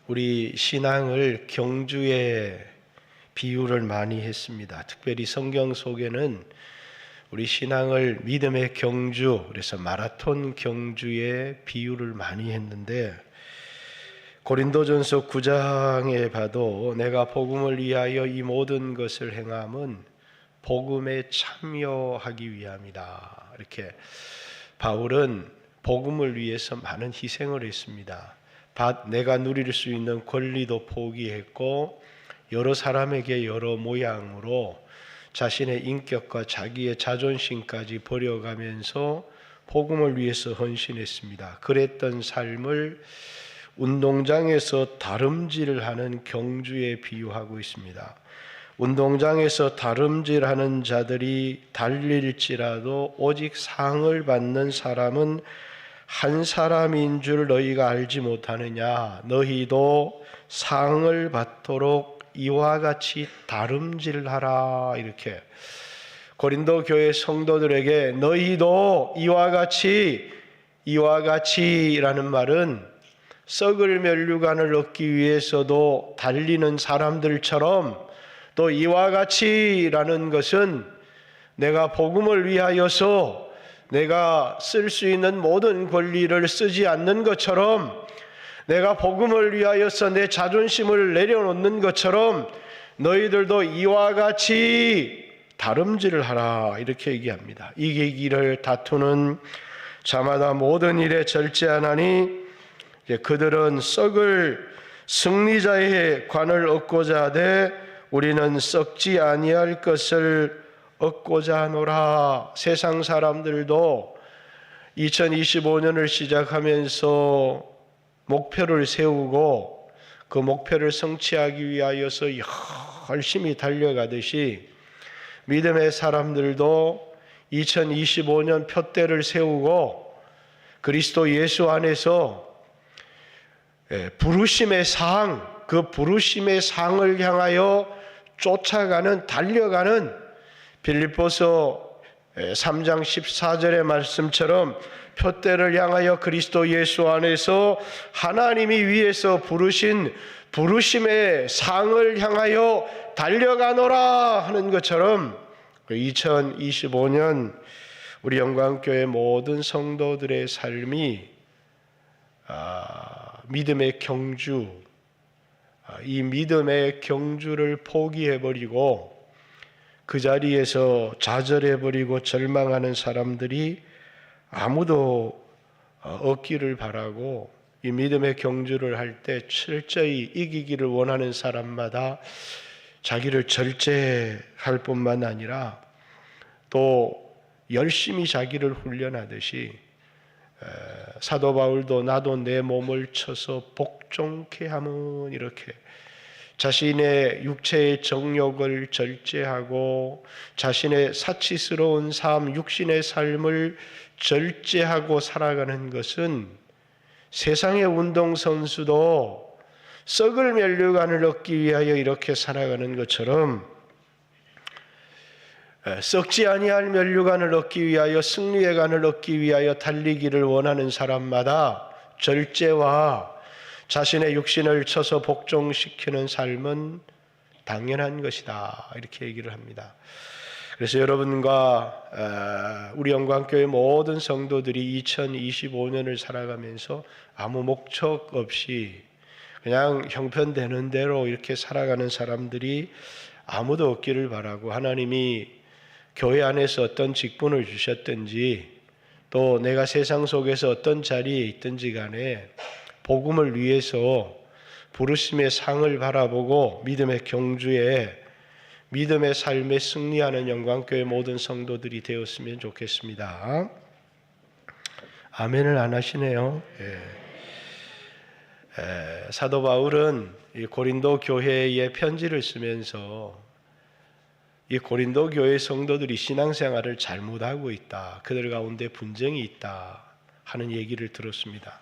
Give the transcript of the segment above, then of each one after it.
우리 신앙을 경주에 비유를 많이 했습니다. 특별히 성경 속에는 우리 신앙을 믿음의 경주, 그래서 마라톤 경주에 비유를 많이 했는데, 고린도전서 9장에 봐도 내가 복음을 위하여 이 모든 것을 행함은 복음에 참여하기 위함이다. 이렇게 바울은 복음을 위해서 많은 희생을 했습니다. 내가 누릴 수 있는 권리도 포기했고, 여러 사람에게 여러 모양으로 자신의 인격과 자기의 자존심까지 버려가면서 복음을 위해서 헌신했습니다. 그랬던 삶을 운동장에서 다름질하는 경주에 비유하고 있습니다. 운동장에서 다름질하는 자들이 달릴지라도 오직 상을 받는 사람은 한 사람인 줄 너희가 알지 못하느냐. 너희도 상을 받도록 이와 같이 다름질하라. 이렇게 고린도 교회 성도들에게 너희도 이와 같이라는 말은 썩을 면류관을 얻기 위해서도 달리는 사람들처럼, 또 이와 같이라는 것은 내가 복음을 위하여서 내가 쓸 수 있는 모든 권리를 쓰지 않는 것처럼, 내가 복음을 위하여서 내 자존심을 내려놓는 것처럼 너희들도 이와 같이 다름질을 하라. 이렇게 얘기합니다. 이기기를 다투는 자마다 모든 일에 절제하나니 그들은 썩을 승리자의 관을 얻고자 하되 우리는 썩지 아니할 것을 얻고자 하노라. 세상 사람들도 2025년을 시작하면서 목표를 세우고 그 목표를 성취하기 위하여서 열심히 달려가듯이, 믿음의 사람들도 2025년 표대를 세우고 그리스도 예수 안에서 부르심의 상, 그 부르심의 상을 향하여 쫓아가는, 달려가는, 빌립보서 3장 14절의 말씀처럼 표대를 향하여 그리스도 예수 안에서 하나님이 위에서 부르신 부르심의 상을 향하여 달려가노라 하는 것처럼, 2025년 우리 영광교회 모든 성도들의 삶이 믿음의 경주, 이 믿음의 경주를 포기해버리고 그 자리에서 좌절해버리고 절망하는 사람들이 아무도 없기를 바라고, 이 믿음의 경주를 할 때 철저히 이기기를 원하는 사람마다 자기를 절제할 뿐만 아니라 또 열심히 자기를 훈련하듯이, 사도 바울도 나도 내 몸을 쳐서 복종케 함은, 이렇게 자신의 육체의 정욕을 절제하고 자신의 사치스러운 삶, 육신의 삶을 절제하고 살아가는 것은 세상의 운동선수도 썩을 면류관을 얻기 위하여 이렇게 살아가는 것처럼, 썩지 아니할 면류관을 얻기 위하여, 승리의 관을 얻기 위하여 달리기를 원하는 사람마다 절제와 자신의 육신을 쳐서 복종시키는 삶은 당연한 것이다. 이렇게 얘기를 합니다. 그래서 여러분과 우리 영광교회 모든 성도들이 2025년을 살아가면서 아무 목적 없이 그냥 형편되는 대로 이렇게 살아가는 사람들이 아무도 없기를 바라고, 하나님이 교회 안에서 어떤 직분을 주셨든지 또 내가 세상 속에서 어떤 자리에 있든지 간에 복음을 위해서 부르심의 상을 바라보고 믿음의 경주에 믿음의 삶에 승리하는 영광교회 모든 성도들이 되었으면 좋겠습니다. 아멘을 안 하시네요. 사도 바울은 이 고린도 교회에 편지를 쓰면서 이 고린도 교회 성도들이 신앙생활을 잘못하고 있다, 그들 가운데 분쟁이 있다 하는 얘기를 들었습니다.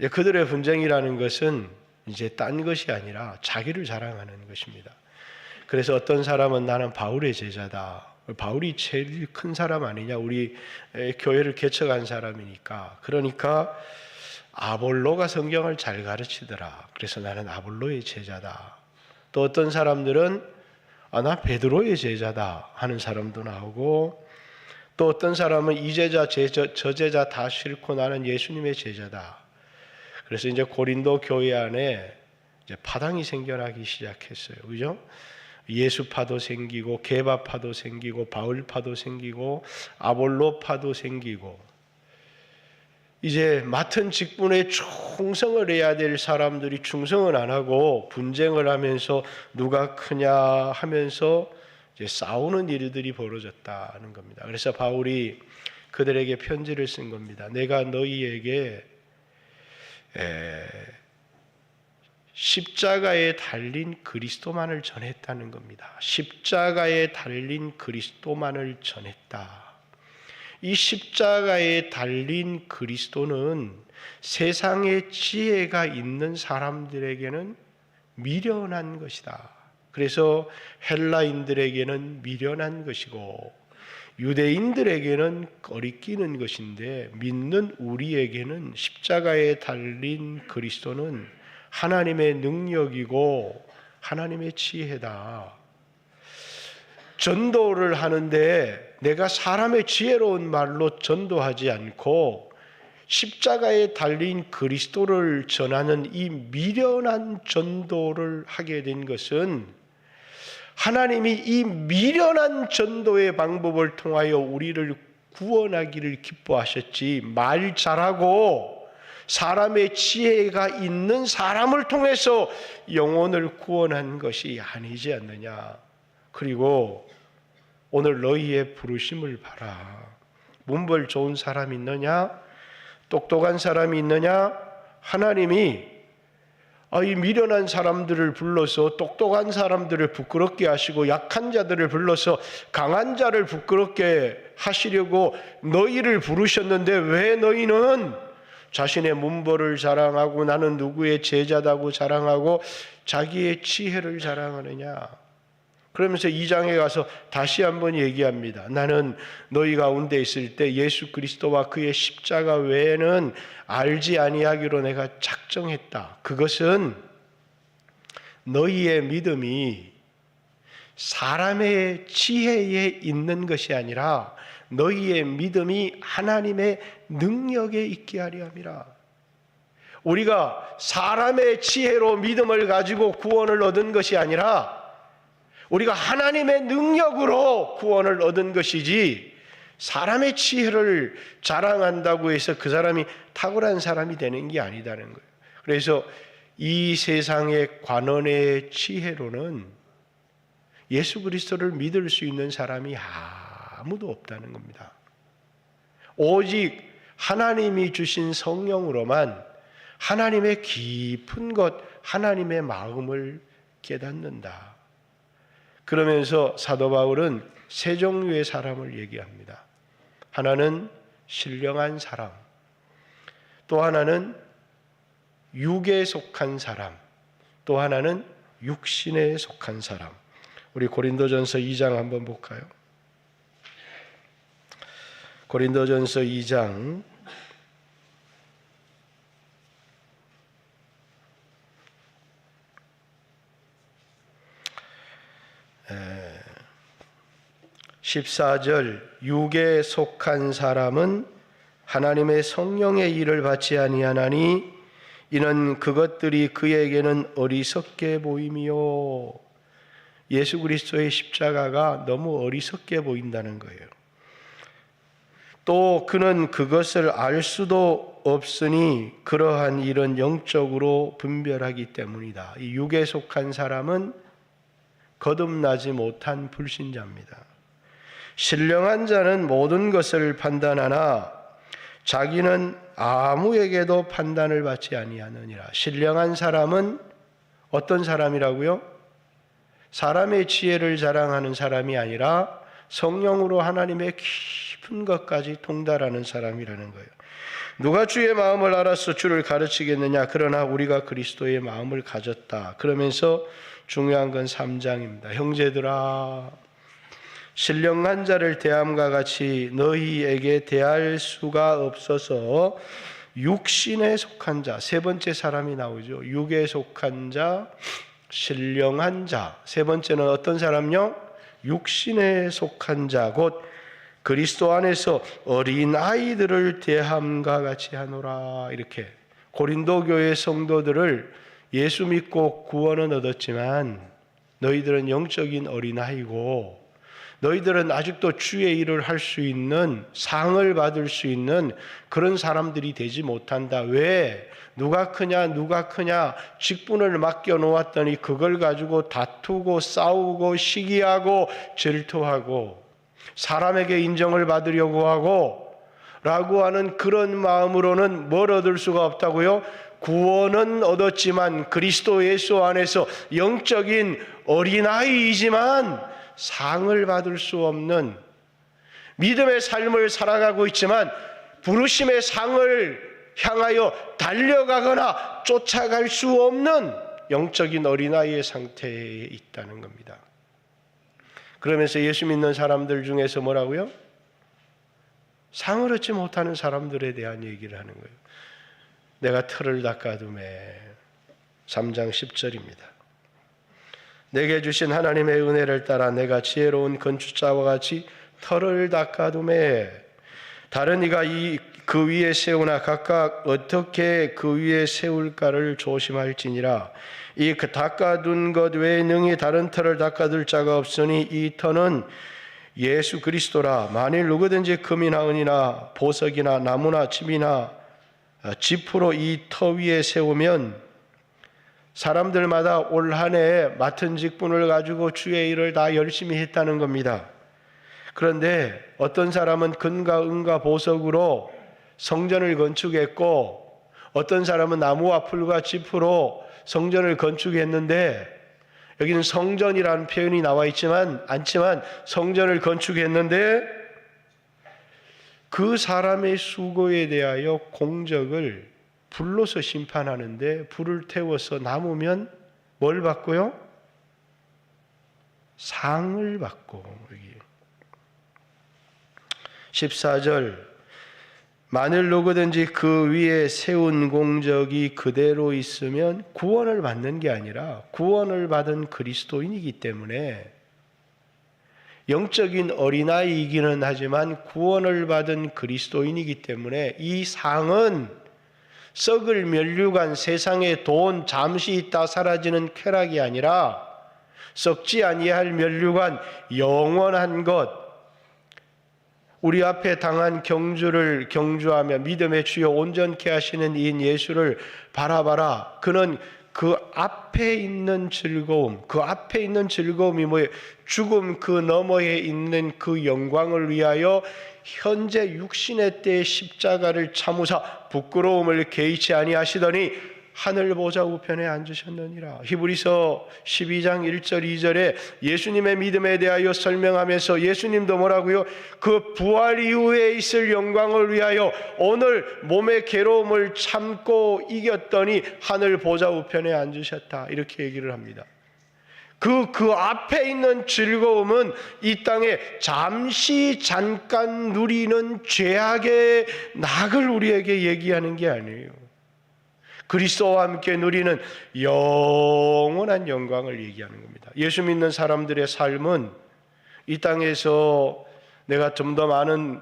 그들의 분쟁이라는 것은 이제 딴 것이 아니라 자기를 자랑하는 것입니다. 그래서 어떤 사람은 나는 바울의 제자다, 바울이 제일 큰 사람 아니냐, 우리 교회를 개척한 사람이니까, 그러니까 아볼로가 성경을 잘 가르치더라. 그래서 나는 아볼로의 제자다. 또 어떤 사람들은 나 베드로의 제자다 하는 사람도 나오고, 또 어떤 사람은 이 제자 저 제자 다 싫고 나는 예수님의 제자다. 그래서 이제 고린도 교회 안에 이제 파당이 생겨나기 시작했어요. 그죠? 예수파도 생기고 게바파도 생기고 바울파도 생기고 아볼로파도 생기고, 이제 맡은 직분에 충성을 해야 될 사람들이 충성을 안 하고 분쟁을 하면서 누가 크냐 하면서 이제 싸우는 일들이 벌어졌다는 겁니다. 그래서 바울이 그들에게 편지를 쓴 겁니다. 내가 너희에게 십자가에 달린 그리스도만을 전했다는 겁니다. 십자가에 달린 그리스도만을 전했다. 이 십자가에 달린 그리스도는 세상의 지혜가 있는 사람들에게는 미련한 것이다. 그래서 헬라인들에게는 미련한 것이고 유대인들에게는 거리끼는 것인데, 믿는 우리에게는 십자가에 달린 그리스도는 하나님의 능력이고 하나님의 지혜다. 전도를 하는데 내가 사람의 지혜로운 말로 전도하지 않고 십자가에 달린 그리스도를 전하는 이 미련한 전도를 하게 된 것은, 하나님이 이 미련한 전도의 방법을 통하여 우리를 구원하기를 기뻐하셨지, 말 잘하고 사람의 지혜가 있는 사람을 통해서 영혼을 구원한 것이 아니지 않느냐. 그리고 오늘 너희의 부르심을 봐라. 문벌 좋은 사람이 있느냐? 똑똑한 사람이 있느냐? 하나님이 이 미련한 사람들을 불러서 똑똑한 사람들을 부끄럽게 하시고 약한 자들을 불러서 강한 자를 부끄럽게 하시려고 너희를 부르셨는데, 왜 너희는 자신의 문벌을 자랑하고 나는 누구의 제자다고 자랑하고 자기의 지혜를 자랑하느냐? 그러면서 2장에 가서 다시 한번 얘기합니다. 나는 너희 가운데 있을 때 예수 그리스도와 그의 십자가 외에는 알지 아니하기로 내가 작정했다. 그것은 너희의 믿음이 사람의 지혜에 있는 것이 아니라 너희의 믿음이 하나님의 능력에 있게 하려 함이라. 우리가 사람의 지혜로 믿음을 가지고 구원을 얻은 것이 아니라 우리가 하나님의 능력으로 구원을 얻은 것이지, 사람의 지혜를 자랑한다고 해서 그 사람이 탁월한 사람이 되는 게 아니다는 거예요. 그래서 이 세상의 관원의 지혜로는 예수 그리스도를 믿을 수 있는 사람이 아무도 없다는 겁니다. 오직 하나님이 주신 성령으로만 하나님의 깊은 것, 하나님의 마음을 깨닫는다. 그러면서 사도 바울은 세 종류의 사람을 얘기합니다. 하나는 신령한 사람, 또 하나는 육에 속한 사람, 또 하나는 육신에 속한 사람. 우리 고린도전서 2장 한번 볼까요? 고린도전서 2장 14절, 육에 속한 사람은 하나님의 성령의 일을 받지 아니하나니 이는 그것들이 그에게는 어리석게 보임이요. 예수 그리스도의 십자가가 너무 어리석게 보인다는 거예요. 또 그는 그것을 알 수도 없으니 그러한 일은 영적으로 분별하기 때문이다. 이 육에 속한 사람은 거듭나지 못한 불신자입니다. 신령한 자는 모든 것을 판단하나 자기는 아무에게도 판단을 받지 아니하느니라. 신령한 사람은 어떤 사람이라고요? 사람의 지혜를 자랑하는 사람이 아니라 성령으로 하나님의 깊은 것까지 통달하는 사람이라는 거예요. 누가 주의 마음을 알아서 주를 가르치겠느냐? 그러나 우리가 그리스도의 마음을 가졌다. 그러면서 중요한 건 3장입니다. 형제들아, 신령한 자를 대함과 같이 너희에게 대할 수가 없어서 육신에 속한 자, 세 번째 사람이 나오죠. 육에 속한 자, 신령한 자. 세 번째는 어떤 사람요? 육신에 속한 자, 곧 그리스도 안에서 어린아이들을 대함과 같이 하노라. 이렇게 고린도 교회 성도들을 예수 믿고 구원은 얻었지만 너희들은 영적인 어린아이고 너희들은 아직도 주의 일을 할 수 있는, 상을 받을 수 있는 그런 사람들이 되지 못한다. 왜? 누가 크냐 직분을 맡겨놓았더니 그걸 가지고 다투고 싸우고 시기하고 질투하고 사람에게 인정을 받으려고 하고 라고 하는 그런 마음으로는 뭘 얻을 수가 없다고요? 구원은 얻었지만 그리스도 예수 안에서 영적인 어린아이이지만 상을 받을 수 없는, 믿음의 삶을 살아가고 있지만 부르심의 상을 향하여 달려가거나 쫓아갈 수 없는 영적인 어린아이의 상태에 있다는 겁니다. 그러면서 예수 믿는 사람들 중에서 뭐라고요? 상을 얻지 못하는 사람들에 대한 얘기를 하는 거예요. 내가 털을 닦아두매. 3장 10절입니다. 내게 주신 하나님의 은혜를 따라 내가 지혜로운 건축자와 같이 털을 닦아두매. 다른 이가 그 위에 세우나 각각 어떻게 그 위에 세울까를 조심할지니라. 이 닦아둔 것 외에 능히 다른 털을 닦아둘 자가 없으니 이 터는 예수 그리스도라. 만일 누구든지 금이나 은이나 보석이나 나무나 집이나 지푸로 이 터 위에 세우면 사람들마다 올 한 해에 맡은 직분을 가지고 주의 일을 다 열심히 했다는 겁니다. 그런데 어떤 사람은 금과 은과 보석으로 성전을 건축했고 어떤 사람은 나무와 풀과 지푸로 성전을 건축했는데, 여기는 성전이라는 표현이 나와 있지만 않지만 성전을 건축했는데 그 사람의 수고에 대하여 공적을 불로서 심판하는데 불을 태워서 남으면 뭘 받고요? 상을 받고. 14절 만일 누구든지 그 위에 세운 공적이 그대로 있으면 구원을 받는 게 아니라 구원을 받은 그리스도인이기 때문에 영적인 어린아이이기는 하지만 구원을 받은 그리스도인이기 때문에 이 상은 썩을 면류관, 세상의 돈, 잠시 있다 사라지는 쾌락이 아니라 썩지 아니할 면류관, 영원한 것, 우리 앞에 당한 경주를 경주하며 믿음의 주여 온전케 하시는 이인 예수를 바라봐라. 그는 그 앞에 있는 즐거움, 그 앞에 있는 즐거움이 뭐예요? 죽음 그 너머에 있는 그 영광을 위하여 현재 육신의 때에 십자가를 참으사 부끄러움을 개의치 아니하시더니 하늘 보좌 우편에 앉으셨느니라. 히브리서 12장 1절 2절에 예수님의 믿음에 대하여 설명하면서 예수님도 뭐라고요? 그 부활 이후에 있을 영광을 위하여 오늘 몸의 괴로움을 참고 이겼더니 하늘 보좌 우편에 앉으셨다. 이렇게 얘기를 합니다. 그 앞에 있는 즐거움은 이 땅에 잠깐 누리는 죄악의 낙을 우리에게 얘기하는 게 아니에요. 그리스도와 함께 누리는 영원한 영광을 얘기하는 겁니다. 예수 믿는 사람들의 삶은 이 땅에서 내가 좀 더 많은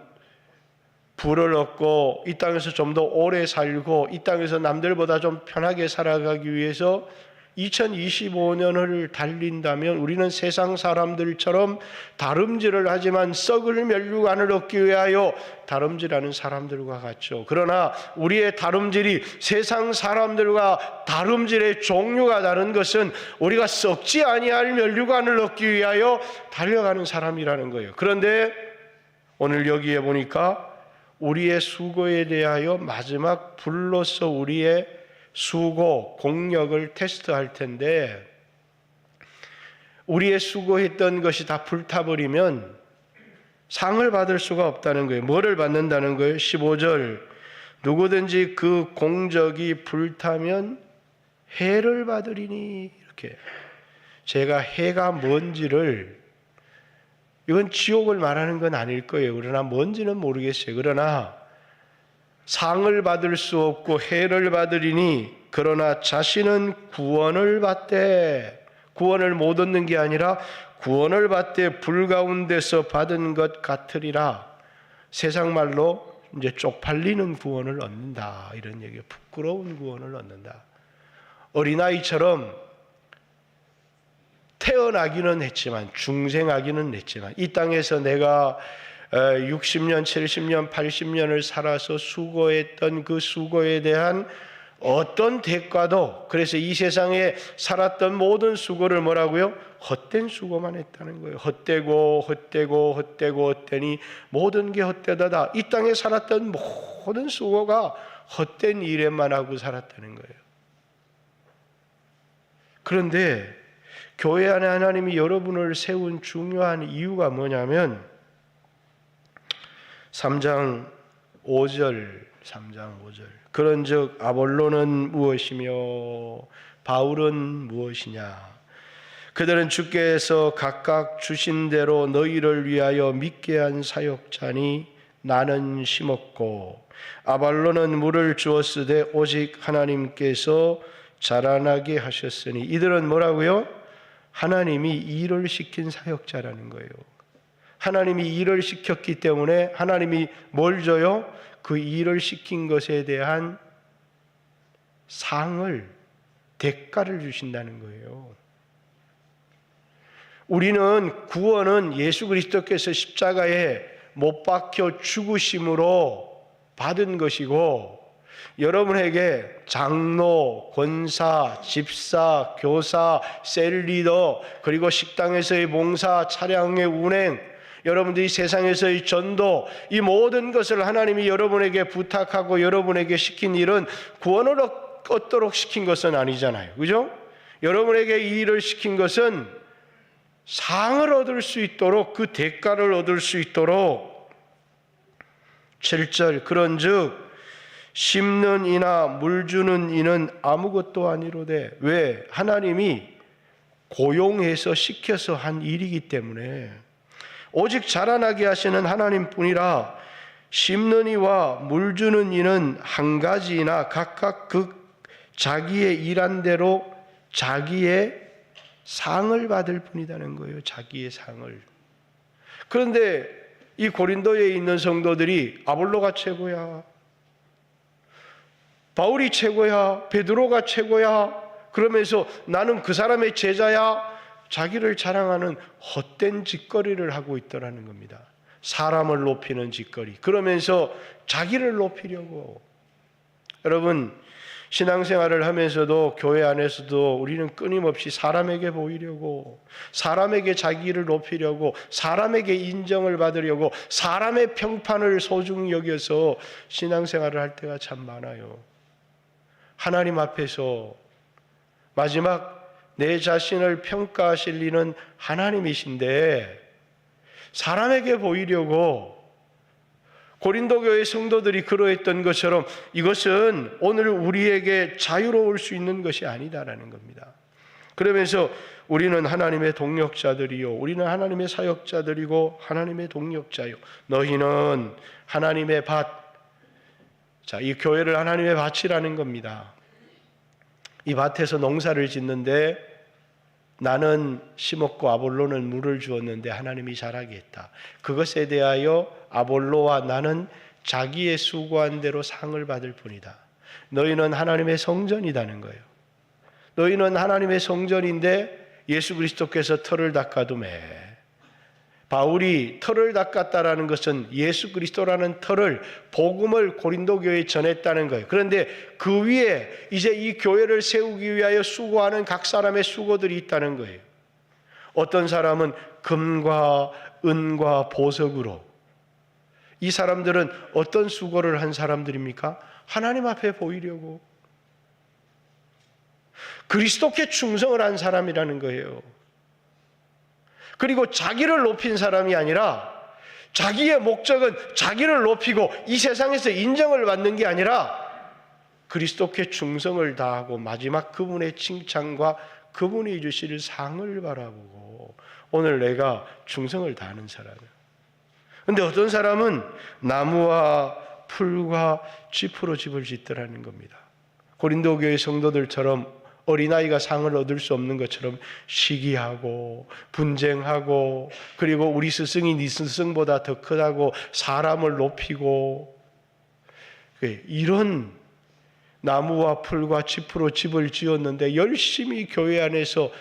부를 얻고 이 땅에서 좀 더 오래 살고 이 땅에서 남들보다 좀 편하게 살아가기 위해서 2025년을 달린다면 우리는 세상 사람들처럼 다름질을 하지만 썩을 면류관을 얻기 위하여 다름질하는 사람들과 같죠. 그러나 우리의 다름질이 세상 사람들과 다름질의 종류가 다른 것은 우리가 썩지 아니할 면류관을 얻기 위하여 달려가는 사람이라는 거예요. 그런데 오늘 여기에 보니까 우리의 수고에 대하여 마지막 불로서 우리의 수고, 공력을 테스트할 텐데 우리의 수고했던 것이 다 불타버리면 상을 받을 수가 없다는 거예요. 뭐를 받는다는 거예요? 15절 누구든지 그 공적이 불타면 해를 받으리니. 이렇게 제가 해가 뭔지를, 이건 지옥을 말하는 건 아닐 거예요. 그러나 뭔지는 모르겠어요. 그러나 상을 받을 수 없고 해를 받으리니 그러나 자신은 구원을 받되, 구원을 못 얻는 게 아니라 구원을 받되 불 가운데서 받은 것 같으리라. 세상 말로 이제 쪽팔리는 구원을 얻는다, 이런 얘기예요. 부끄러운 구원을 얻는다. 어린아이처럼 태어나기는 했지만, 중생하기는 했지만, 이 땅에서 내가 60년, 70년, 80년을 살아서 수고했던 그 수고에 대한 어떤 대가도, 그래서 이 세상에 살았던 모든 수고를 뭐라고요? 헛된 수고만 했다는 거예요. 헛되니 모든 게 헛되다다. 이 땅에 살았던 모든 수고가 헛된 일에만 하고 살았다는 거예요. 그런데 교회 안에 하나님이 여러분을 세운 중요한 이유가 뭐냐면 3장 5절 그런즉 아볼로는 무엇이며 바울은 무엇이냐? 그들은 주께서 각각 주신 대로 너희를 위하여 믿게 한 사역자니 나는 심었고 아볼로는 물을 주었으되 오직 하나님께서 자라나게 하셨으니. 이들은 뭐라고요? 하나님이 일을 시킨 사역자라는 거예요. 하나님이 일을 시켰기 때문에 하나님이 뭘 줘요? 그 일을 시킨 것에 대한 상을, 대가를 주신다는 거예요. 우리는 구원은 예수 그리스도께서 십자가에 못 박혀 죽으심으로 받은 것이고, 여러분에게 장로, 권사, 집사, 교사, 셀리더, 그리고 식당에서의 봉사, 차량의 운행, 여러분들이 세상에서의 전도, 이 모든 것을 하나님이 여러분에게 부탁하고 여러분에게 시킨 일은 구원을 얻도록 시킨 것은 아니잖아요. 그죠? 여러분에게 이 일을 시킨 것은 상을 얻을 수 있도록, 그 대가를 얻을 수 있도록. 7절 그런즉 심는 이나 물 주는 이는 아무것도 아니로되. 왜? 하나님이 고용해서 시켜서 한 일이기 때문에. 오직 자라나게 하시는 하나님뿐이라. 심는 이와 물 주는 이는 한 가지이나 각각 그 자기의 일한 대로 자기의 상을 받을 뿐이라는 거예요. 자기의 상을. 그런데 이 고린도에 있는 성도들이 아볼로가 최고야, 바울이 최고야, 베드로가 최고야, 그러면서 나는 그 사람의 제자야, 자기를 자랑하는 헛된 짓거리를 하고 있더라는 겁니다. 사람을 높이는 짓거리. 그러면서 자기를 높이려고. 여러분, 신앙생활을 하면서도 교회 안에서도 우리는 끊임없이 사람에게 보이려고, 사람에게 자기를 높이려고, 사람에게 인정을 받으려고, 사람의 평판을 소중히 여겨서 신앙생활을 할 때가 참 많아요. 하나님 앞에서 마지막 내 자신을 평가하실 이는 하나님이신데 사람에게 보이려고, 고린도 교회 성도들이 그러했던 것처럼 이것은 오늘 우리에게 자유로울 수 있는 것이 아니다라는 겁니다. 그러면서 우리는 하나님의 동역자들이요, 우리는 하나님의 사역자들이고 하나님의 동역자요, 너희는 하나님의 밭. 자, 이 교회를 하나님의 밭이라는 겁니다. 이 밭에서 농사를 짓는데 나는 심었고 아볼로는 물을 주었는데 하나님이 자라게 했다. 그것에 대하여 아볼로와 나는 자기의 수고한 대로 상을 받을 뿐이다. 너희는 하나님의 성전이라는 거예요. 너희는 하나님의 성전인데 예수 그리스도께서 터를 닦아두매. 바울이 터를 닦았다라는 것은 예수 그리스도라는 터를, 복음을 고린도 교회에 전했다는 거예요. 그런데 그 위에 이제 이 교회를 세우기 위하여 수고하는 각 사람의 수고들이 있다는 거예요. 어떤 사람은 금과 은과 보석으로. 이 사람들은 어떤 수고를 한 사람들입니까? 하나님 앞에 보이려고, 그리스도께 충성을 한 사람이라는 거예요. 그리고 자기를 높인 사람이 아니라, 자기의 목적은 자기를 높이고 이 세상에서 인정을 받는 게 아니라 그리스도께 충성을 다하고 마지막 그분의 칭찬과 그분이 주실 상을 바라보고 오늘 내가 충성을 다하는 사람이에요. 그런데 어떤 사람은 나무와 풀과 짚으로 집을 짓더라는 겁니다. 고린도 교회 성도들처럼 어린아이가 상을 얻을 수 없는 것처럼 시기하고 분쟁하고, 그리고 우리 스승이 네 스승보다 더 크다고 사람을 높이고, 이런 나무와 풀과 짚으로 집을 지었는데 열심히 교회 안에서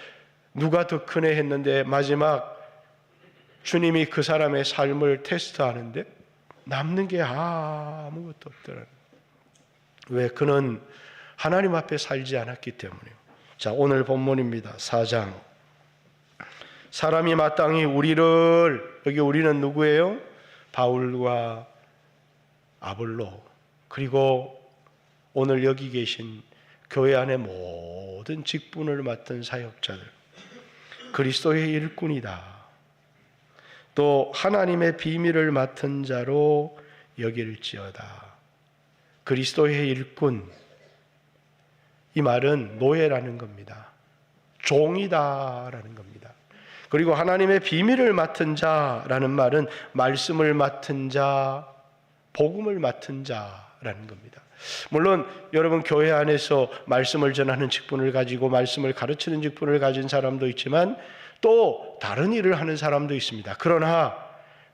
누가 더 크네 했는데 마지막 주님이 그 사람의 삶을 테스트하는데 남는 게 아무것도 없더라는 거예요. 왜? 그는 하나님 앞에 살지 않았기 때문이에요. 자, 오늘 본문입니다. 4장. 사람이 마땅히 우리를, 여기 우리는 누구예요? 바울과 아볼로, 그리고 오늘 여기 계신 교회 안의 모든 직분을 맡은 사역자들, 그리스도의 일꾼이다. 또 하나님의 비밀을 맡은 자로 여길지어다. 그리스도의 일꾼, 이 말은 노예라는 겁니다. 종이다라는 겁니다. 그리고 하나님의 비밀을 맡은 자라는 말은 말씀을 맡은 자, 복음을 맡은 자라는 겁니다. 물론 여러분 교회 안에서 말씀을 전하는 직분을 가지고 말씀을 가르치는 직분을 가진 사람도 있지만 또 다른 일을 하는 사람도 있습니다. 그러나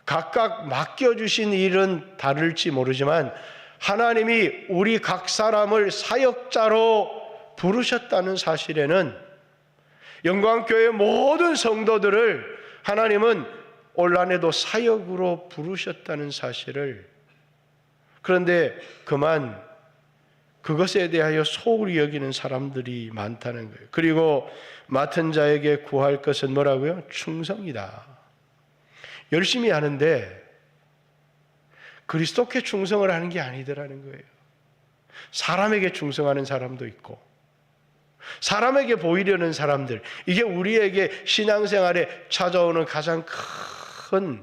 각각 맡겨주신 일은 다를지 모르지만 하나님이 우리 각 사람을 사역자로 부르셨다는 사실에는, 영광교회 모든 성도들을 하나님은 올 한해도 사역으로 부르셨다는 사실을, 그런데 그만 그것에 대하여 소홀히 여기는 사람들이 많다는 거예요. 그리고 맡은 자에게 구할 것은 뭐라고요? 충성이다. 열심히 하는데 그리스도께 충성을 하는 게 아니더라는 거예요. 사람에게 충성하는 사람도 있고 사람에게 보이려는 사람들, 이게 우리에게 신앙생활에 찾아오는 가장 큰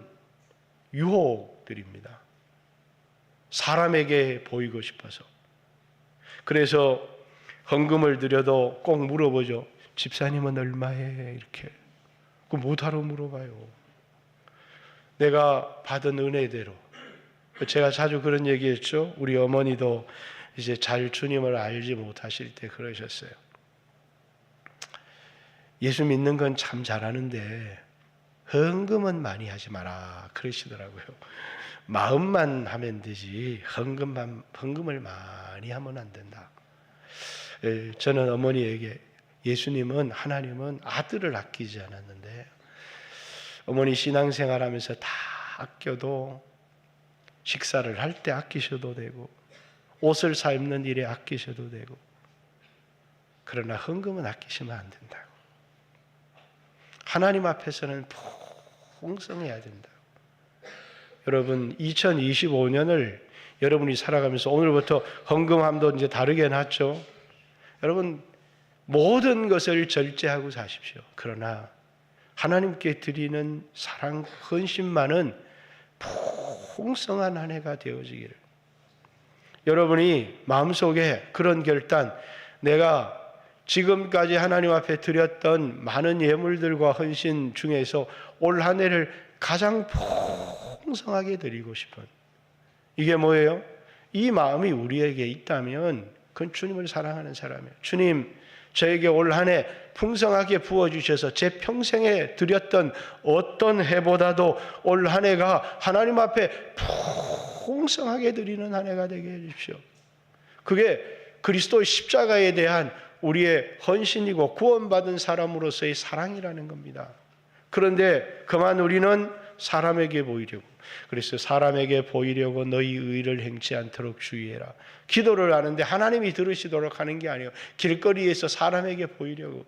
유혹들입니다. 사람에게 보이고 싶어서. 그래서 헌금을 드려도 꼭 물어보죠. 집사님은 얼마에? 이렇게. 그 못하러 물어봐요. 내가 받은 은혜대로. 제가 자주 그런 얘기했죠. 우리 어머니도 이제 잘 주님을 알지 못하실 때 그러셨어요. 예수 믿는 건 참 잘하는데 헌금은 많이 하지 마라 그러시더라고요. 마음만 하면 되지 헌금을 많이 하면 안 된다. 저는 어머니에게 예수님은, 하나님은 아들을 아끼지 않았는데 어머니 신앙생활하면서 다 아껴도 식사를 할 때 아끼셔도 되고 옷을 사 입는 일에 아끼셔도 되고, 그러나 헌금은 아끼시면 안 된다고. 하나님 앞에서는 풍성해야 된다. 여러분 2025년을 여러분이 살아가면서 오늘부터 헌금함도 이제 다르게 해놨죠. 여러분 모든 것을 절제하고 사십시오. 그러나 하나님께 드리는 사랑, 헌신만은 풍성한 한 해가 되어지기를. 여러분이 마음속에 그런 결단, 내가 지금까지 하나님 앞에 드렸던 많은 예물들과 헌신 중에서 올 한 해를 가장 풍성하게 드리고 싶은, 이게 뭐예요? 이 마음이 우리에게 있다면 그건 주님을 사랑하는 사람이에요. 주님, 저에게 올 한 해 풍성하게 부어주셔서 제 평생에 드렸던 어떤 해보다도 올 한 해가 하나님 앞에 풍성하게 드리는 한 해가 되게 해주십시오. 그게 그리스도의 십자가에 대한 우리의 헌신이고 구원받은 사람으로서의 사랑이라는 겁니다. 그런데 그만 우리는 사람에게 보이려고, 그래서 사람에게 보이려고 너희 의를 행치 않도록 주의해라. 기도를 하는데 하나님이 들으시도록 하는 게 아니에요. 길거리에서 사람에게 보이려고.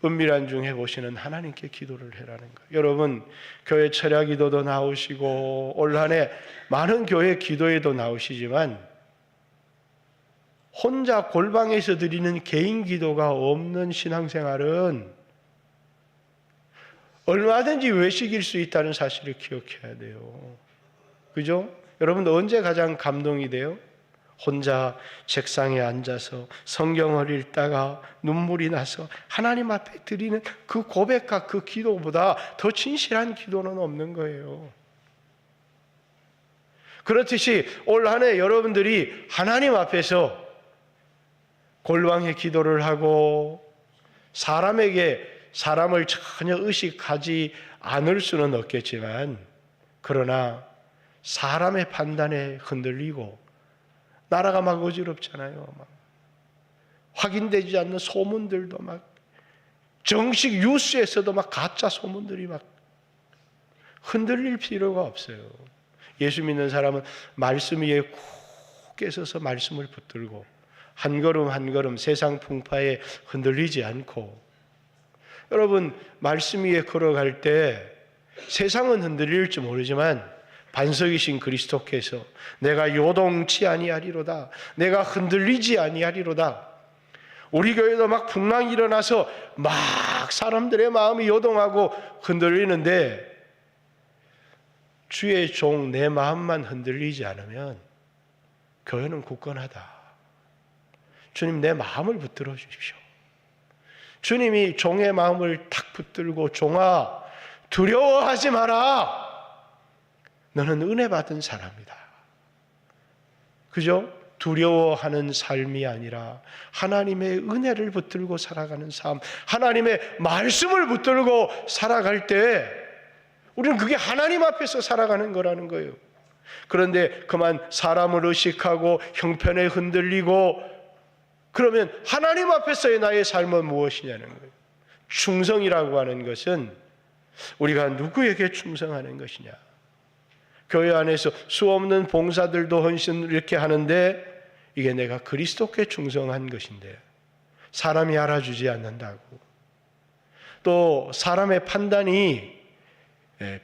은밀한 중에 보시는 하나님께 기도를 해라는 거예요. 여러분 교회 철야 기도도 나오시고 올 한 해 많은 교회 기도에도 나오시지만 혼자 골방에서 드리는 개인 기도가 없는 신앙생활은 얼마든지 외식일 수 있다는 사실을 기억해야 돼요. 그죠? 여러분 언제 가장 감동이 돼요? 혼자 책상에 앉아서 성경을 읽다가 눈물이 나서 하나님 앞에 드리는 그 고백과 그 기도보다 더 진실한 기도는 없는 거예요. 그렇듯이 올 한 해 여러분들이 하나님 앞에서 골방의 기도를 하고 사람을 전혀 의식하지 않을 수는 없겠지만, 그러나 사람의 판단에 흔들리고 나라가 막 어지럽잖아요. 막 확인되지 않는 소문들도 막, 정식 뉴스에서도 막 가짜 소문들이 막 흔들릴 필요가 없어요. 예수 믿는 사람은 말씀 위에 굳게 서서 말씀을 붙들고 한 걸음 한 걸음 세상 풍파에 흔들리지 않고, 여러분 말씀 위에 걸어갈 때 세상은 흔들릴지 모르지만 반석이신 그리스도께서 내가 요동치 아니하리로다, 내가 흔들리지 아니하리로다. 우리 교회도 막 풍랑이 일어나서 막 사람들의 마음이 요동하고 흔들리는데, 주의 종 내 마음만 흔들리지 않으면 교회는 굳건하다. 주님, 내 마음을 붙들어 주십시오. 주님이 종의 마음을 탁 붙들고, 종아 두려워하지 마라, 너는 은혜 받은 사람이다. 그죠? 두려워하는 삶이 아니라 하나님의 은혜를 붙들고 살아가는 삶, 하나님의 말씀을 붙들고 살아갈 때 우리는 그게 하나님 앞에서 살아가는 거라는 거예요. 그런데 그만 사람을 의식하고 형편에 흔들리고 그러면 하나님 앞에서의 나의 삶은 무엇이냐는 거예요. 충성이라고 하는 것은 우리가 누구에게 충성하는 것이냐. 교회 안에서 수없는 봉사들도 헌신을 이렇게 하는데 이게 내가 그리스도께 충성한 것인데 사람이 알아주지 않는다고, 또 사람의 판단이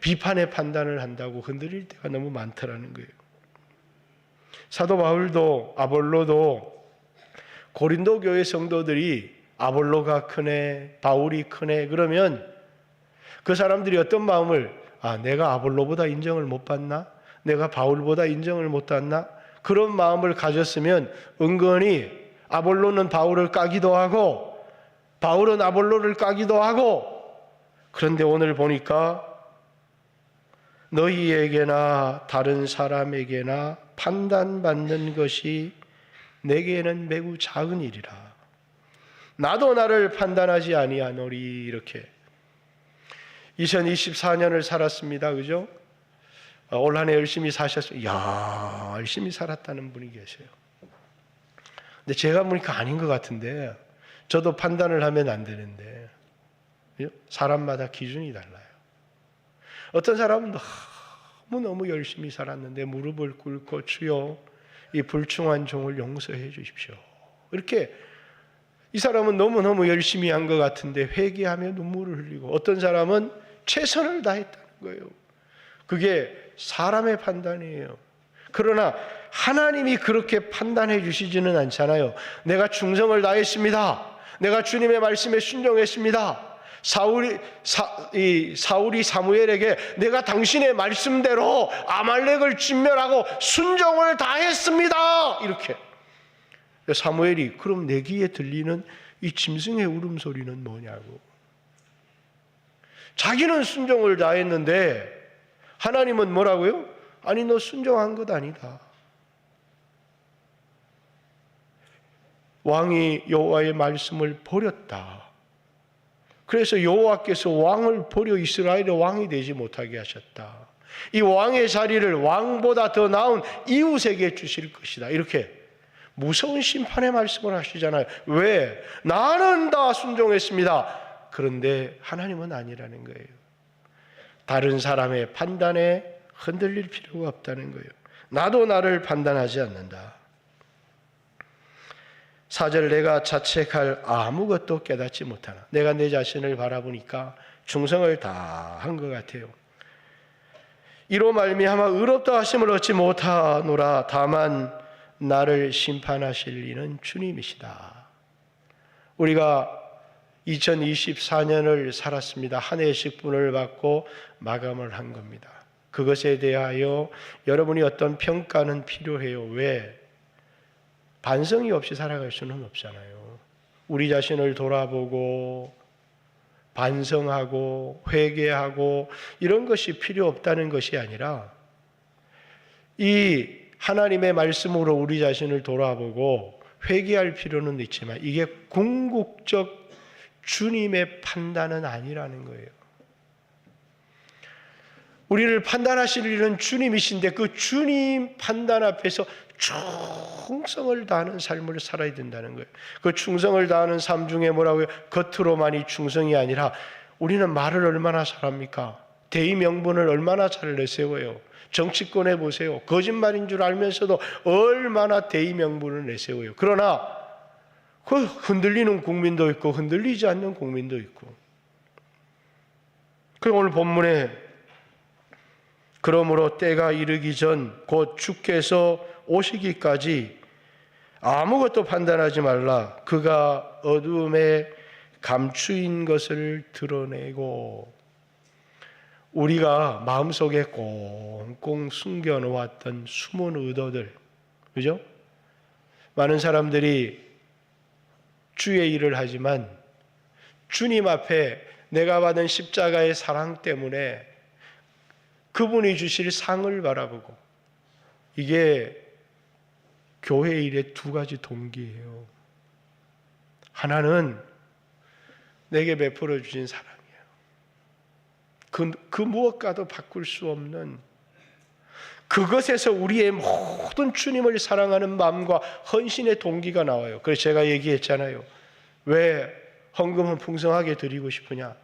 비판의 판단을 한다고 흔들릴 때가 너무 많더라는 거예요. 사도 바울도 아볼로도 고린도 교회 성도들이 아볼로가 크네, 바울이 크네 그러면 그 사람들이 어떤 마음을, 내가 아볼로보다 인정을 못 받나? 내가 바울보다 인정을 못 받나? 그런 마음을 가졌으면 은근히 아볼로는 바울을 까기도 하고 바울은 아볼로를 까기도 하고, 그런데 오늘 보니까 너희에게나 다른 사람에게나 판단받는 것이 내게는 매우 작은 일이라. 나도 나를 판단하지 아니하노리. 이렇게 2024년을 살았습니다. 그죠? 올 한 해 열심히 사셨어요. 이야, 열심히 살았다는 분이 계세요. 근데 제가 보니까 아닌 것 같은데, 저도 판단을 하면 안 되는데, 사람마다 기준이 달라요. 어떤 사람은 너무 열심히 살았는데 무릎을 꿇고 주여 이 불충한 종을 용서해 주십시오. 이렇게 이 사람은 너무너무 열심히 한 것 같은데 회개하며 눈물을 흘리고, 어떤 사람은 최선을 다했다는 거예요. 그게 사람의 판단이에요. 그러나 하나님이 그렇게 판단해 주시지는 않잖아요. 내가 충성을 다했습니다. 내가 주님의 말씀에 순종했습니다. 사울이 사무엘에게 내가 당신의 말씀대로 아말렉을 진멸하고 순종을 다했습니다. 이렇게. 사무엘이 그럼 내 귀에 들리는 이 짐승의 울음소리는 뭐냐고. 자기는 순종을 다했는데 하나님은 뭐라고요? 아니, 너 순종한 것 아니다. 왕이 여호와의 말씀을 버렸다. 그래서 여호와께서 왕을 버려 이스라엘의 왕이 되지 못하게 하셨다. 이 왕의 자리를 왕보다 더 나은 이웃에게 주실 것이다. 이렇게 무서운 심판의 말씀을 하시잖아요. 왜? 나는 다 순종했습니다. 그런데 하나님은 아니라는 거예요. 다른 사람의 판단에 흔들릴 필요가 없다는 거예요. 나도 나를 판단하지 않는다. 4절, 내가 자책할 아무것도 깨닫지 못하나. 내가 내 자신을 바라보니까 충성을 다 한 것 같아요. 이로 말미암아 의롭다 하심을 얻지 못하노라. 다만 나를 심판하실 이는 주님이시다. 우리가 2024년을 살았습니다. 한 해의 식분을 받고 마감을 한 겁니다. 그것에 대하여 여러분이 어떤 평가는 필요해요. 왜? 반성이 없이 살아갈 수는 없잖아요. 우리 자신을 돌아보고 반성하고 회개하고 이런 것이 필요 없다는 것이 아니라 이 하나님의 말씀으로 우리 자신을 돌아보고 회개할 필요는 있지만 이게 궁극적 주님의 판단은 아니라는 거예요. 우리를 판단하실 일은 주님이신데 그 주님 판단 앞에서 충성을 다하는 삶을 살아야 된다는 거예요. 그 충성을 다하는 삶 중에 뭐라고요? 겉으로만이 충성이 아니라 우리는 말을 얼마나 잘합니까? 대의 명분을 얼마나 잘 내세워요. 정치권에 보세요. 거짓말인 줄 알면서도 얼마나 대의 명분을 내세워요. 그러나 그 흔들리는 국민도 있고 흔들리지 않는 국민도 있고. 그 오늘 본문에 그러므로 때가 이르기 전 곧 주께서 오시기까지 아무것도 판단하지 말라. 그가 어둠에 감추인 것을 드러내고. 우리가 마음속에 꽁꽁 숨겨놓았던 숨은 의도들, 그죠? 많은 사람들이 주의 일을 하지만 주님 앞에 내가 받은 십자가의 사랑 때문에 그분이 주실 상을 바라보고, 이게 교회 일의 두 가지 동기예요. 하나는 내게 베풀어 주신 사랑이에요. 그 무엇과도 바꿀 수 없는, 그것에서 우리의 모든 주님을 사랑하는 마음과 헌신의 동기가 나와요. 그래서 제가 얘기했잖아요. 왜 헌금은 풍성하게 드리고 싶으냐?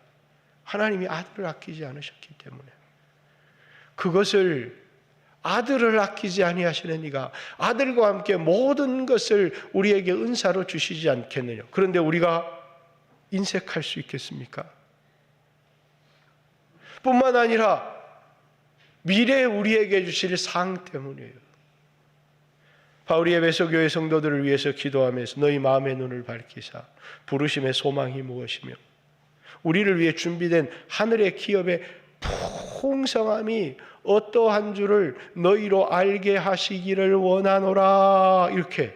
하나님이 아들을 아끼지 않으셨기 때문에. 그것을 아들을 아끼지 아니하시는 이가 아들과 함께 모든 것을 우리에게 은사로 주시지 않겠느냐? 그런데 우리가 인색할 수 있겠습니까? 뿐만 아니라 미래에 우리에게 주실 상 때문이에요. 바울이 에베소 교회 성도들을 위해서 기도하면서 너희 마음의 눈을 밝히사 부르심의 소망이 무엇이며 우리를 위해 준비된 하늘의 기업의 풍성함이 어떠한 줄을 너희로 알게 하시기를 원하노라. 이렇게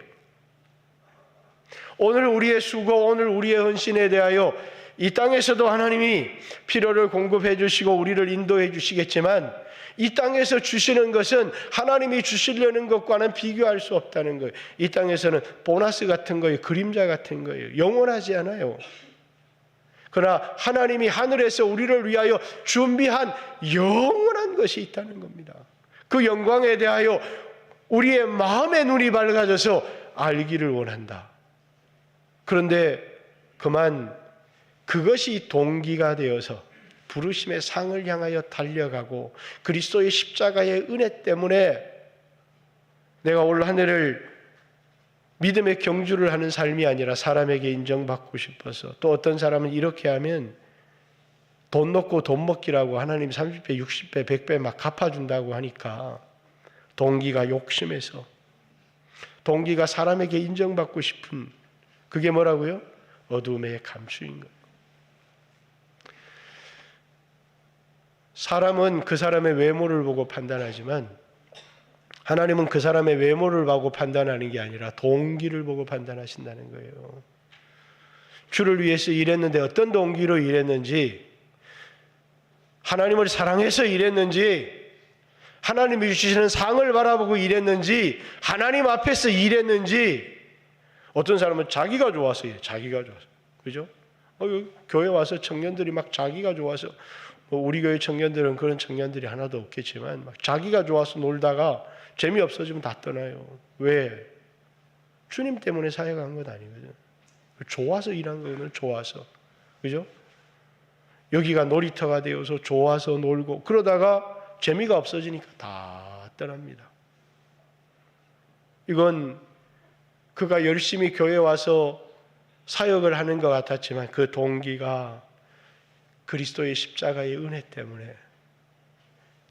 오늘 우리의 수고, 오늘 우리의 헌신에 대하여 이 땅에서도 하나님이 필요를 공급해 주시고 우리를 인도해 주시겠지만 이 땅에서 주시는 것은 하나님이 주시려는 것과는 비교할 수 없다는 거예요. 이 땅에서는 보너스 같은 거예요. 그림자 같은 거예요. 영원하지 않아요. 그러나 하나님이 하늘에서 우리를 위하여 준비한 영원한 것이 있다는 겁니다. 그 영광에 대하여 우리의 마음의 눈이 밝아져서 알기를 원한다. 그런데 그만 그것이 동기가 되어서 부르심의 상을 향하여 달려가고 그리스도의 십자가의 은혜 때문에 내가 올 한 해를 믿음의 경주를 하는 삶이 아니라 사람에게 인정받고 싶어서, 또 어떤 사람은 이렇게 하면 돈 놓고 돈 먹기라고 하나님 30배, 60배, 100배 막 갚아준다고 하니까 동기가 욕심에서, 동기가 사람에게 인정받고 싶은, 그게 뭐라고요? 어둠에 감추인 것. 사람은 그 사람의 외모를 보고 판단하지만 하나님은 그 사람의 외모를 보고 판단하는 게 아니라 동기를 보고 판단하신다는 거예요. 주를 위해서 일했는데 어떤 동기로 일했는지, 하나님을 사랑해서 일했는지, 하나님이 주시는 상을 바라보고 일했는지, 하나님 앞에서 일했는지. 어떤 사람은 자기가 좋아서 일해. 자기가 좋아서. 그죠? 교회 와서 청년들이 막 자기가 좋아서, 우리 교회 청년들은 그런 청년들이 하나도 없겠지만 막 자기가 좋아서 놀다가 재미없어지면 다 떠나요. 왜? 주님 때문에 사역한 것 아니거든. 좋아서 일한 거는 좋아서. 그죠? 여기가 놀이터가 되어서 좋아서 놀고 그러다가 재미가 없어지니까 다 떠납니다. 이건 그가 열심히 교회 와서 사역을 하는 것 같았지만 그 동기가 그리스도의 십자가의 은혜 때문에,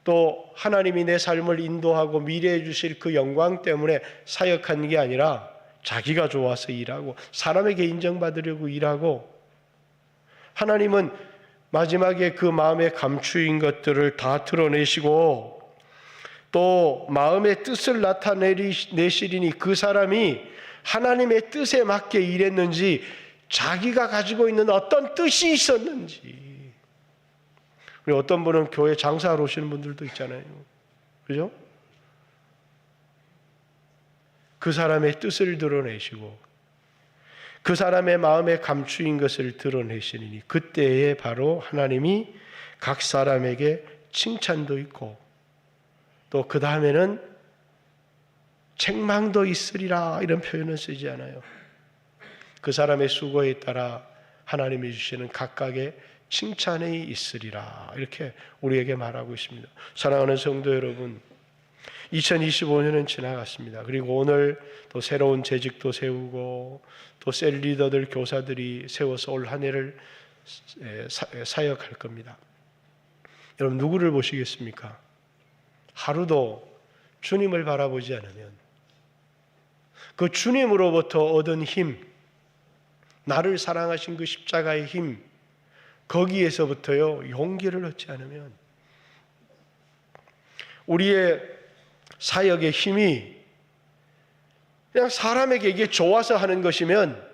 또 하나님이 내 삶을 인도하고 미래에 주실 그 영광 때문에 사역한 게 아니라 자기가 좋아서 일하고 사람에게 인정받으려고 일하고, 하나님은 마지막에 그 마음에 감추인 것들을 다 드러내시고 또 마음의 뜻을 나타내시리니 그 사람이 하나님의 뜻에 맞게 일했는지 자기가 가지고 있는 어떤 뜻이 있었는지. 어떤 분은 교회 장사하러 오시는 분들도 있잖아요. 그죠? 그 사람의 뜻을 드러내시고 그 사람의 마음에 감추인 것을 드러내시니 그때에 바로 하나님이 각 사람에게 칭찬도 있고 또 그 다음에는 책망도 있으리라 이런 표현을 쓰지 않아요. 그 사람의 수고에 따라 하나님이 주시는 각각의 칭찬이 있으리라 이렇게 우리에게 말하고 있습니다. 사랑하는 성도 여러분, 2025년은 지나갔습니다. 그리고 오늘 또 새로운 재직도 세우고 또 셀 리더들 교사들이 세워서 올 한 해를 사역할 겁니다. 여러분 누구를 보시겠습니까? 하루도 주님을 바라보지 않으면 그 주님으로부터 얻은 힘, 나를 사랑하신 그 십자가의 힘, 거기에서부터요 용기를 얻지 않으면 우리의 사역의 힘이 그냥 사람에게 이게 좋아서 하는 것이면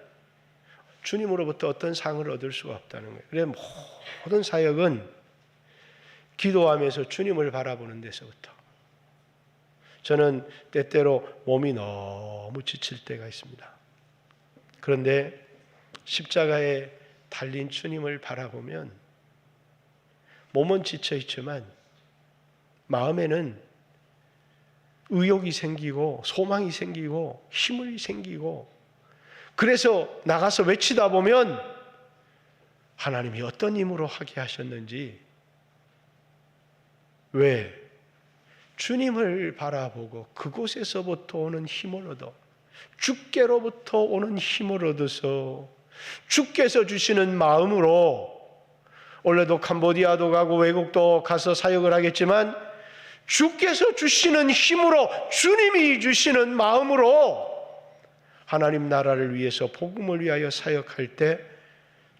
주님으로부터 어떤 상을 얻을 수가 없다는 거예요. 그래서 모든 사역은 기도하면서 주님을 바라보는 데서부터. 저는 때때로 몸이 너무 지칠 때가 있습니다. 그런데 십자가에 달린 주님을 바라보면 몸은 지쳐 있지만 마음에는 의욕이 생기고 소망이 생기고 힘이 생기고 그래서 나가서 외치다 보면 하나님이 어떤 힘으로 하게 하셨는지 왜? 주님을 바라보고 그곳에서부터 오는 힘을 얻어 주께로부터 오는 힘을 얻어서 주께서 주시는 마음으로 원래도 캄보디아도 가고 외국도 가서 사역을 하겠지만 주께서 주시는 힘으로 주님이 주시는 마음으로 하나님 나라를 위해서 복음을 위하여 사역할 때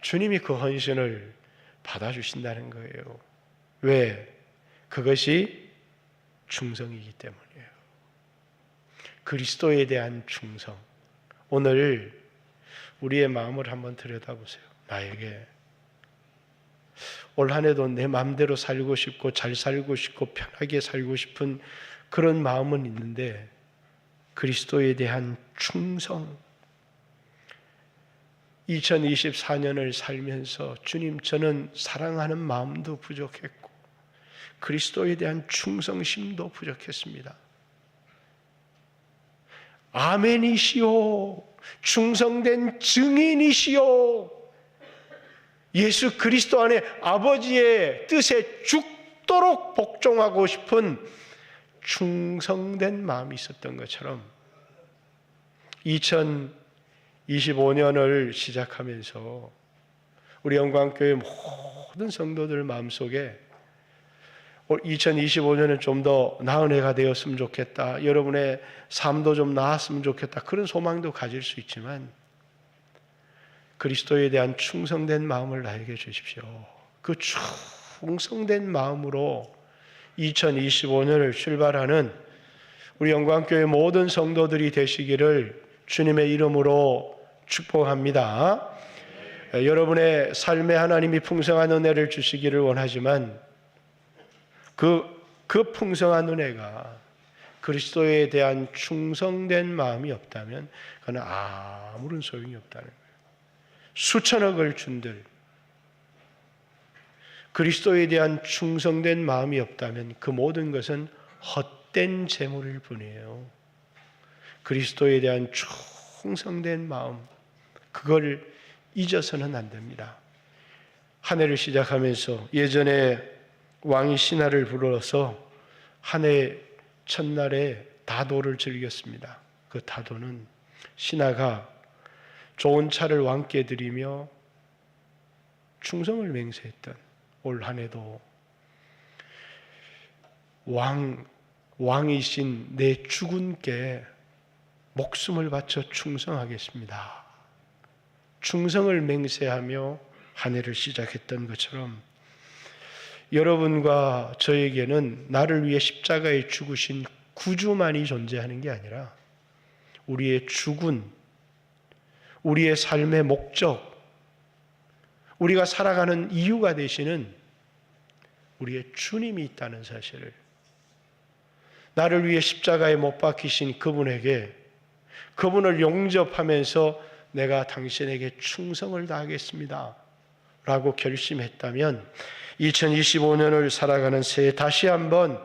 주님이 그 헌신을 받아주신다는 거예요. 왜? 그것이 충성이기 때문이에요. 그리스도에 대한 충성. 오늘 우리의 마음을 한번 들여다보세요. 나에게 올 한 해도 내 마음대로 살고 싶고 잘 살고 싶고 편하게 살고 싶은 그런 마음은 있는데 그리스도에 대한 충성. 2024년을 살면서 주님 저는 사랑하는 마음도 부족했고 그리스도에 대한 충성심도 부족했습니다. 아멘이시오. 충성된 증인이시오. 예수 그리스도 안에 아버지의 뜻에 죽도록 복종하고 싶은 충성된 마음이 있었던 것처럼 2025년을 시작하면서 우리 영광교회 모든 성도들 마음속에 2025년은 좀 더 나은 해가 되었으면 좋겠다. 여러분의 삶도 좀 나았으면 좋겠다. 그런 소망도 가질 수 있지만 그리스도에 대한 충성된 마음을 나에게 주십시오. 그 충성된 마음으로 2025년을 출발하는 우리 영광교회 모든 성도들이 되시기를 주님의 이름으로 축복합니다. 여러분의 삶에 하나님이 풍성한 은혜를 주시기를 원하지만 그 풍성한 은혜가 그리스도에 대한 충성된 마음이 없다면 그건 아무런 소용이 없다는 거예요. 수천억을 준들 그리스도에 대한 충성된 마음이 없다면 그 모든 것은 헛된 재물일 뿐이에요. 그리스도에 대한 충성된 마음, 그걸 잊어서는 안 됩니다. 한 해를 시작하면서 예전에 왕이 신하를 불러서 한 해 첫날에 다도를 즐겼습니다. 그 다도는 신하가 좋은 차를 왕께 드리며 충성을 맹세했던 올 한 해도 왕이신 내 주군께 목숨을 바쳐 충성하겠습니다. 충성을 맹세하며 한 해를 시작했던 것처럼 여러분과 저에게는 나를 위해 십자가에 죽으신 구주만이 존재하는 게 아니라 우리의 주군, 우리의 삶의 목적, 우리가 살아가는 이유가 되시는 우리의 주님이 있다는 사실을 나를 위해 십자가에 못 박히신 그분에게 그분을 용접하면서 내가 당신에게 충성을 다하겠습니다 라고 결심했다면 2025년을 살아가는 새해 다시 한번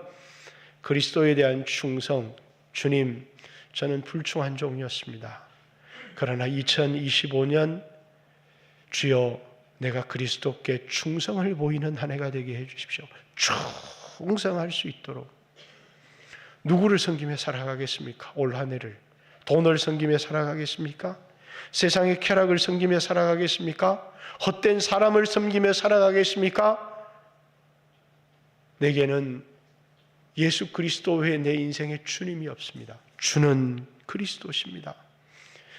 그리스도에 대한 충성, 주님, 저는 불충한 종이었습니다. 그러나 2025년 주여 내가 그리스도께 충성을 보이는 한 해가 되게 해주십시오. 충성할 수 있도록. 누구를 섬기며 살아가겠습니까? 올 한 해를 돈을 섬기며 살아가겠습니까? 세상의 쾌락을 섬기며 살아가겠습니까? 헛된 사람을 섬기며 살아가겠습니까? 내게는 예수 그리스도 외에 내 인생에 주님이 없습니다. 주는 그리스도십니다.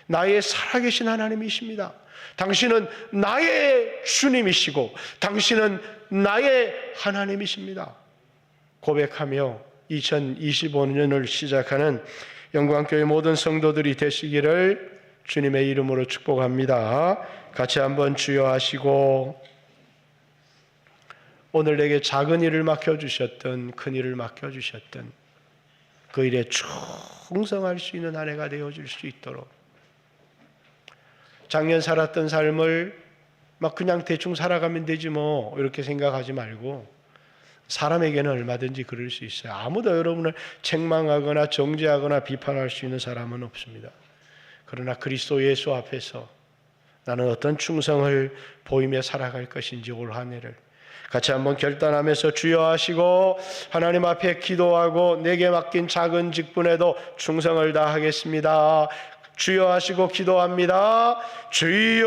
나의 살아계신 하나님이십니다. 당신은 나의 주님이시고 당신은 나의 하나님이십니다. 고백하며 2025년을 시작하는 영광교회 모든 성도들이 되시기를 주님의 이름으로 축복합니다. 같이 한번 주여 하시고, 오늘 내게 작은 일을 맡겨주셨던 큰 일을 맡겨주셨던 그 일에 충성할 수 있는 한 해가 되어줄 수 있도록, 작년 살았던 삶을 막 그냥 대충 살아가면 되지 뭐 이렇게 생각하지 말고, 사람에게는 얼마든지 그럴 수 있어요. 아무도 여러분을 책망하거나 정죄하거나 비판할 수 있는 사람은 없습니다. 그러나 그리스도 예수 앞에서 나는 어떤 충성을 보이며 살아갈 것인지 올 한 해를 같이 한번 결단하면서 주여 하시고 하나님 앞에 기도하고 내게 맡긴 작은 직분에도 충성을 다하겠습니다. 주여 하시고 기도합니다. 주여